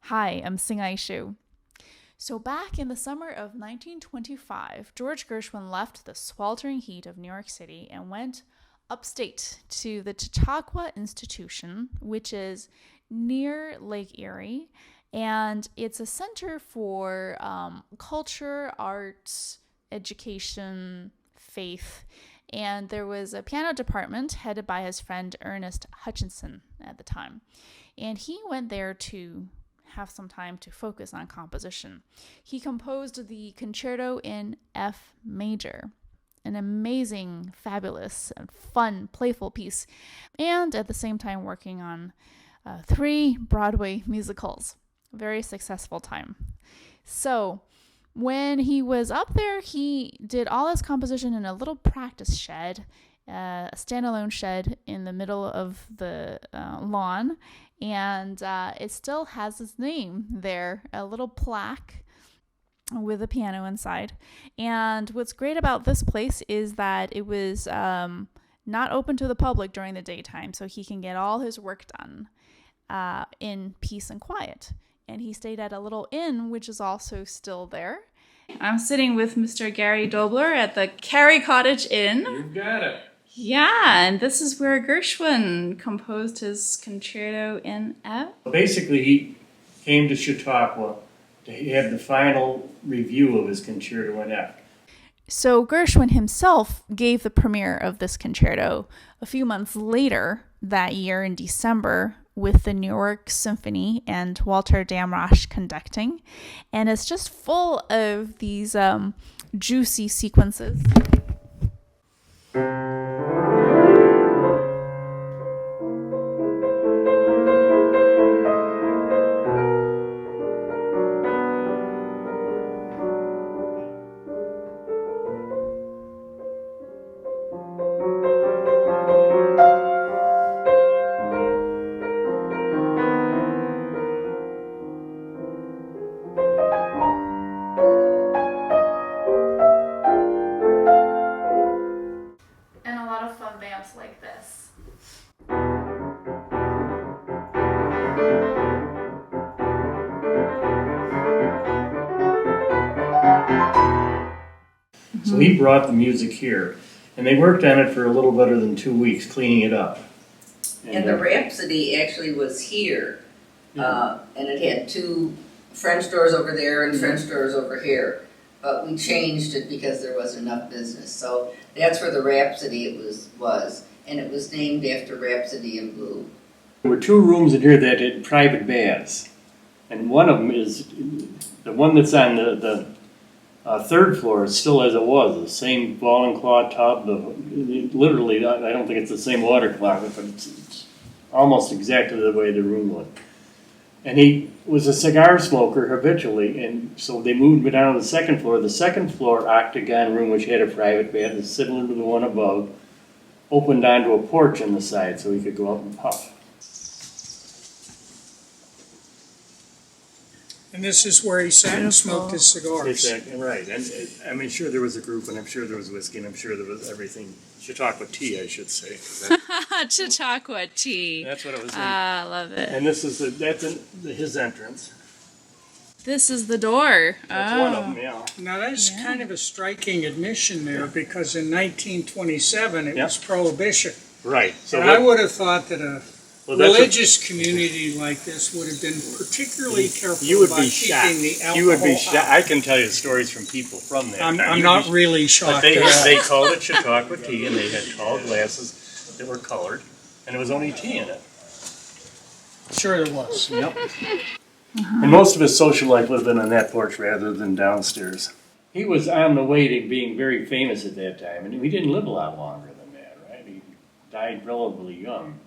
Hi, I'm Hsing-ay. So back in the summer of 1925, George Gershwin left the sweltering heat of New York City and went upstate to the Chautauqua Institution, which is near Lake Erie, and it's a center for culture, arts, education, faith, and there was a piano department headed by his friend Ernest Hutchinson at the time, and he went there to have some time to focus on composition. He composed the concerto in F major, an amazing, fabulous, and fun, playful piece, and at the same time working on 3 Broadway musicals. Very successful time. So when he was up there, he did all his composition in a little practice shed, a standalone shed in the middle of the lawn, and it still has his name there, a little plaque with a piano inside. And what's great about this place is that it was not open to the public during the daytime, so he can get all his work done in peace and quiet. And he stayed at a little inn, which is also still there. I'm sitting with Mr. Gary Dobler at the Cary Cottage Inn. You got it. Yeah, and this is where Gershwin composed his concerto in F. Basically, he came to Chautauqua to have the final review of his concerto in F. So Gershwin himself gave the premiere of this concerto a few months later that year in December with the New York Symphony and Walter Damrosch conducting. And it's just full of these juicy sequences. Like this. So he brought the music here, and they worked on it for a little better than 2 weeks, cleaning it up. And the Rhapsody actually was here, and it had 2 French doors over there and French doors over here. But we changed it because there wasn't enough business. So that's where the Rhapsody was. And it was named after Rhapsody in Blue. There were 2 rooms in here that had private baths. And one of them is, the one that's on the 3rd floor is still as it was, the same ball and claw tub. Literally, I don't think it's the same water closet, but it's almost exactly the way the room looked. And he was a cigar smoker habitually, and so they moved me down to the 2nd floor. The 2nd floor octagon room, which had a private bath, is similar to the one above, opened onto a porch on the side so he could go out and puff. And this is where he sat and smoked his cigars. Exactly, right. And I mean, sure there was a group, and I'm sure there was whiskey, and I'm sure there was everything. Chautauqua tea, I should say. Chautauqua tea. That's what it was in. I love it. And this is his entrance. This is the door. That's one of them, yeah. Now that's kind of a striking admission there, because in 1927 it was Prohibition. Right. So and I would have thought that a religious community like this would have been particularly careful about keeping the alcohol You would be shocked. out. I can tell you stories from people from that time. I'm not really shocked. But they called it Chautauqua tea, and they had tall glasses that were colored, and there was only tea in it. Sure there was. Yep. And most of his social life would have been on that porch rather than downstairs. He was on the way to being very famous at that time, and he didn't live a lot longer than that, right? He died relatively young.